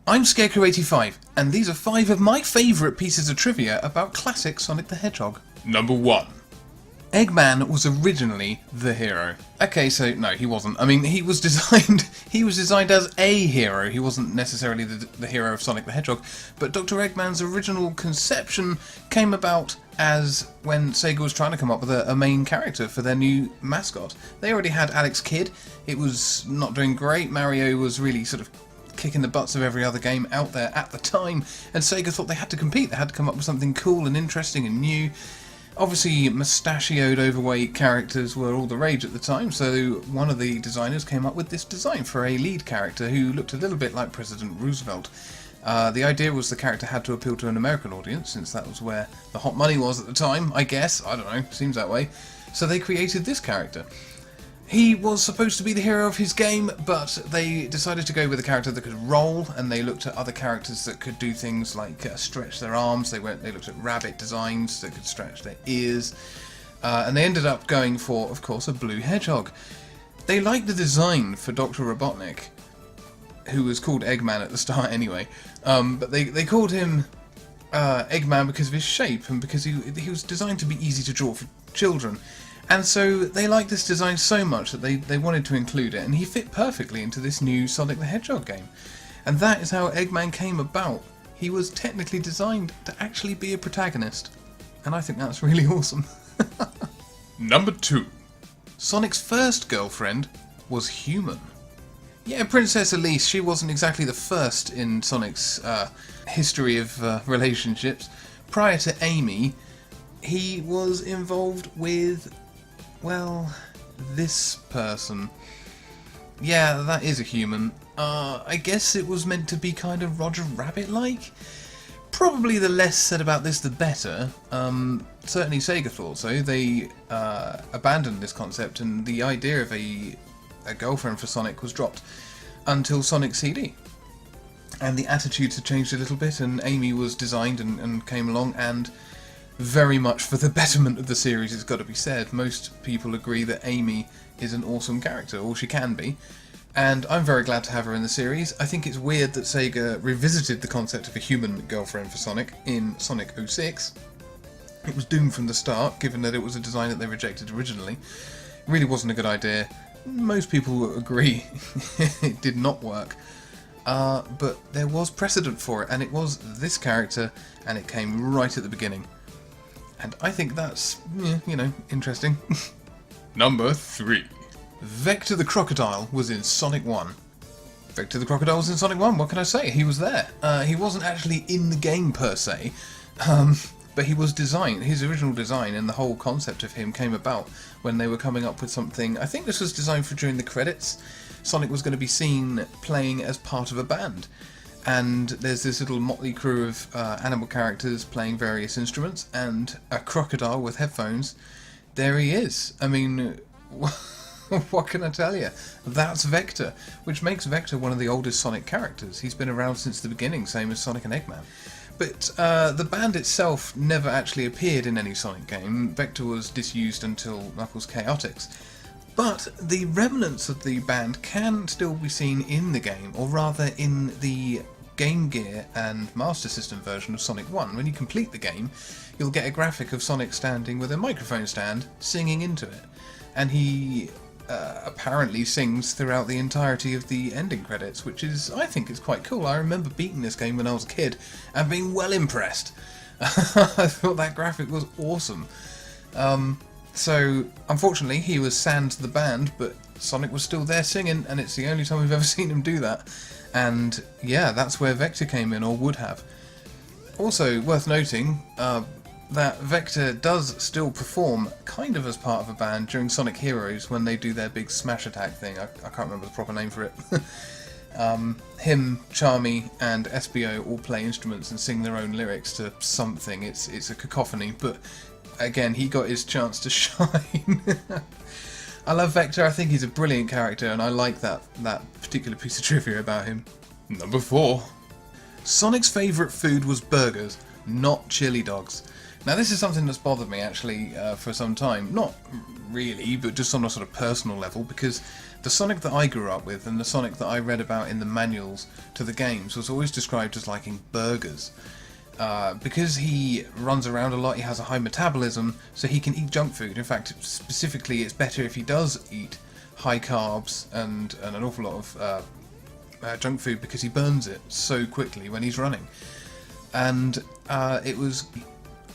I'm Scarecrow85, and these are 5 of my favourite pieces of trivia about classic Sonic the Hedgehog. Number 1. Eggman was originally the hero. Okay, so no, he wasn't. I mean, he was designed as a hero. He wasn't necessarily the hero of Sonic the Hedgehog, but Dr. Eggman's original conception came about as when Sega was trying to come up with a main character for their new mascot. They already had Alex Kidd. It was not doing great. Mario was really sort of kicking the butts of every other game out there at the time, and Sega thought they had to compete. They had to come up with something cool and interesting and new. Obviously, mustachioed, overweight characters were all the rage at the time, so one of the designers came up with this design for a lead character who looked a little bit like President Roosevelt. The idea was the character had to appeal to an American audience, since that was where the hot money was at the time, I guess. I don't know, seems that way. So they created this character. He was supposed to be the hero of his game, but they decided to go with a character that could roll, and they looked at other characters that could do things like stretch their arms. They looked at rabbit designs that could stretch their ears, and they ended up going for, of course, a blue hedgehog. They liked the design for Dr. Robotnik, who was called Eggman at the start anyway, but they called him Eggman because of his shape and because he was designed to be easy to draw for children. And so they liked this design so much that they wanted to include it, and he fit perfectly into this new Sonic the Hedgehog game. And that is how Eggman came about. He was technically designed to actually be a protagonist, and I think that's really awesome. Number 2. Sonic's first girlfriend was human. Yeah, Princess Elise, she wasn't exactly the first in Sonic's history of relationships. Prior to Amy, he was involved with, well, this person. Yeah, that is a human. I guess it was meant to be kind of Roger Rabbit-like? Probably the less said about this, the better. Certainly Sega thought so. They abandoned this concept, and the idea of a girlfriend for Sonic was dropped until Sonic CD. And the attitudes had changed a little bit, and Amy was designed and came along, and very much for the betterment of the series, it's got to be said. Most people agree that Amy is an awesome character, or she can be, and I'm very glad to have her in the series. I think it's weird that Sega revisited the concept of a human girlfriend for Sonic in Sonic 06. It was doomed from the start, given that it was a design that they rejected originally. It really wasn't a good idea. Most people agree it did not work. But there was precedent for it, and it was this character, and it came right at the beginning. And I think that's, interesting. Number 3. Vector the Crocodile was in Sonic 1. Vector the Crocodile was in Sonic 1, what can I say? He was there. He wasn't actually in the game per se, but he was designed. His original design and the whole concept of him came about when they were coming up with something. I think this was designed for during the credits. Sonic was going to be seen playing as part of a band. And there's this little motley crew of animal characters playing various instruments, and a crocodile with headphones. There he is. I mean, what can I tell you? That's Vector, which makes Vector one of the oldest Sonic characters. He's been around since the beginning, same as Sonic and Eggman. But the band itself never actually appeared in any Sonic game. Vector was disused until Knuckles Chaotix. But the remnants of the band can still be seen in the game, or rather in the Game Gear and Master System version of Sonic 1. When you complete the game, you'll get a graphic of Sonic standing with a microphone stand, singing into it. And he apparently sings throughout the entirety of the ending credits, which is, I think, is quite cool. I remember beating this game when I was a kid, and being well impressed. I thought that graphic was awesome. So, unfortunately, he was sans the band, but Sonic was still there singing, and it's the only time we've ever seen him do that. And, yeah, that's where Vector came in, or would have. Also, worth noting, that Vector does still perform kind of as part of a band during Sonic Heroes when they do their big smash attack thing. I can't remember the proper name for it. Him, Charmy, and SBO all play instruments and sing their own lyrics to something. It's a cacophony, but again, he got his chance to shine. I love Vector. I think he's a brilliant character, and I like that particular piece of trivia about him. Number 4. Sonic's favourite food was burgers, not chili dogs. Now this is something that's bothered me actually for some time. Not really, but just on a sort of personal level, because the Sonic that I grew up with and the Sonic that I read about in the manuals to the games was always described as liking burgers. Because he runs around a lot, he has a high metabolism, so he can eat junk food. In fact, specifically, it's better if he does eat high carbs and an awful lot of junk food, because he burns it so quickly when he's running. And it was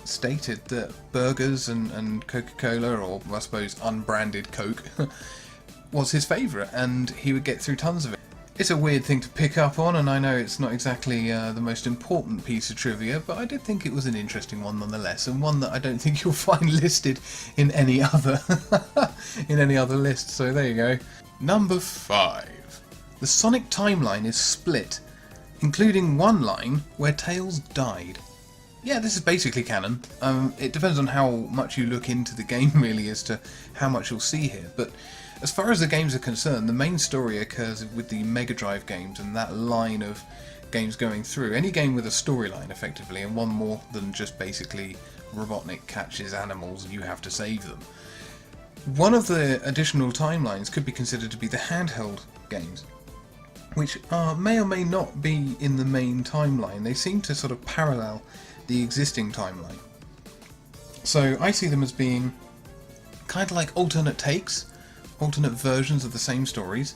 stated that burgers and Coca-Cola, or I suppose unbranded Coke, was his favourite, and he would get through tons of it. It's a weird thing to pick up on, and I know it's not exactly the most important piece of trivia, but I did think it was an interesting one nonetheless, and one that I don't think you'll find listed in any other list. So there you go. Number 5. The Sonic timeline is split, including one line where Tails died. Yeah, this is basically canon. It depends on how much you look into the game, really, as to how much you'll see here, but as far as the games are concerned, the main story occurs with the Mega Drive games and that line of games going through. Any game with a storyline, effectively, and one more than just basically Robotnik catches animals and you have to save them. One of the additional timelines could be considered to be the handheld games, which may or may not be in the main timeline. They seem to sort of parallel the existing timeline. So I see them as being kind of like alternate takes, alternate versions of the same stories,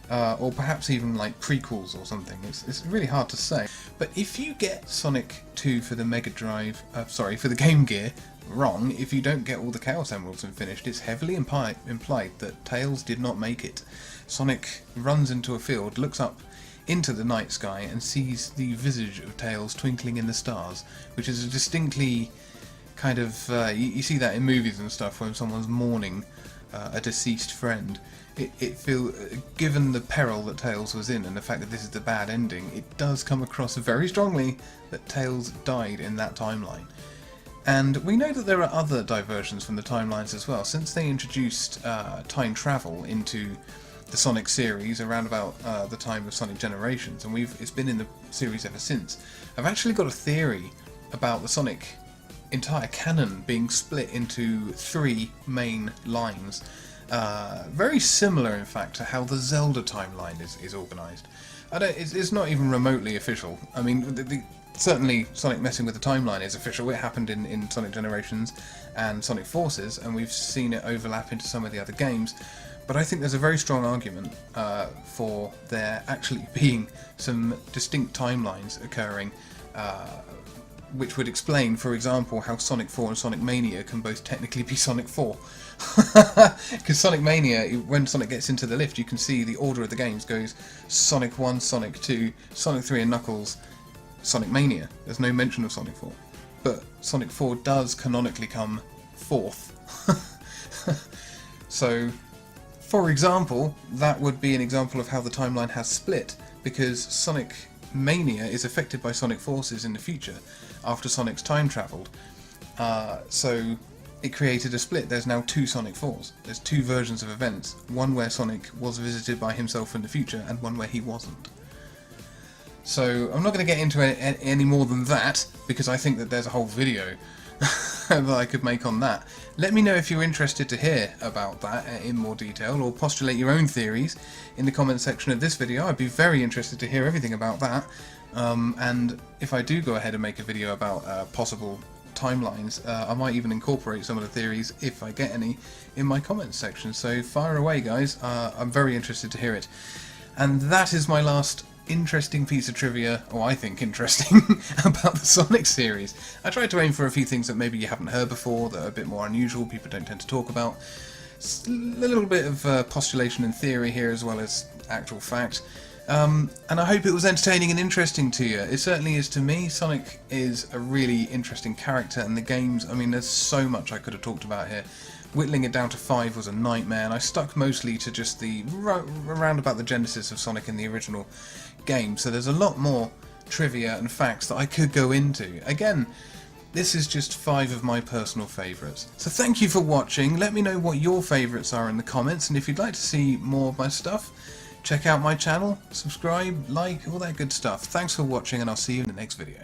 or perhaps even like prequels or something. It's really hard to say. But if you get Sonic 2 for the Mega Drive, for the Game Gear wrong, if you don't get all the Chaos Emeralds and finished, it's heavily implied that Tails did not make it. Sonic runs into a field, looks up into the night sky and sees the visage of Tails twinkling in the stars, which is a distinctly kind of, you see that in movies and stuff when someone's mourning a deceased friend. Given the peril that Tails was in and the fact that this is the bad ending, it does come across very strongly that Tails died in that timeline. And we know that there are other diversions from the timelines as well, since they introduced time travel into the Sonic series around about the time of Sonic Generations, and it's been in the series ever since. I've actually got a theory about the Sonic entire canon being split into 3 main lines, very similar in fact to how the Zelda timeline is organised. It's not even remotely official. I mean, certainly Sonic messing with the timeline is official. It happened in Sonic Generations and Sonic Forces, and we've seen it overlap into some of the other games. But I think there's a very strong argument for there actually being some distinct timelines occurring, which would explain, for example, how Sonic 4 and Sonic Mania can both technically be Sonic 4. Because Sonic Mania, when Sonic gets into the lift, you can see the order of the games goes Sonic 1, Sonic 2, Sonic 3 and Knuckles, Sonic Mania. There's no mention of Sonic 4. But Sonic 4 does canonically come 4th. So, for example, that would be an example of how the timeline has split, because Sonic Mania is affected by Sonic Forces in the future, after Sonic's time travelled. So it created a split. There's now 2 Sonic 4s. There's 2 versions of events. One where Sonic was visited by himself in the future, and one where he wasn't. So I'm not going to get into any more than that, because I think that there's a whole video that I could make on that. Let me know if you're interested to hear about that in more detail, or postulate your own theories in the comment section of this video. I'd be very interested to hear everything about that. And if I do go ahead and make a video about possible timelines, I might even incorporate some of the theories, if I get any, in my comments section. So fire away, guys. I'm very interested to hear it. And that is my last interesting piece of trivia, or I think interesting, about the Sonic series. I tried to aim for a few things that maybe you haven't heard before, that are a bit more unusual, people don't tend to talk about. A little bit of postulation and theory here, as well as actual fact. And I hope it was entertaining and interesting to you. It certainly is to me. Sonic is a really interesting character, and the games, I mean, there's so much I could have talked about here. Whittling it down to 5 was a nightmare, and I stuck mostly to just the around about the genesis of Sonic in the original game, so there's a lot more trivia and facts that I could go into. Again, this is just 5 of my personal favourites. So thank you for watching. Let me know what your favourites are in the comments, and if you'd like to see more of my stuff, check out my channel, subscribe, like, all that good stuff. Thanks for watching, and I'll see you in the next video.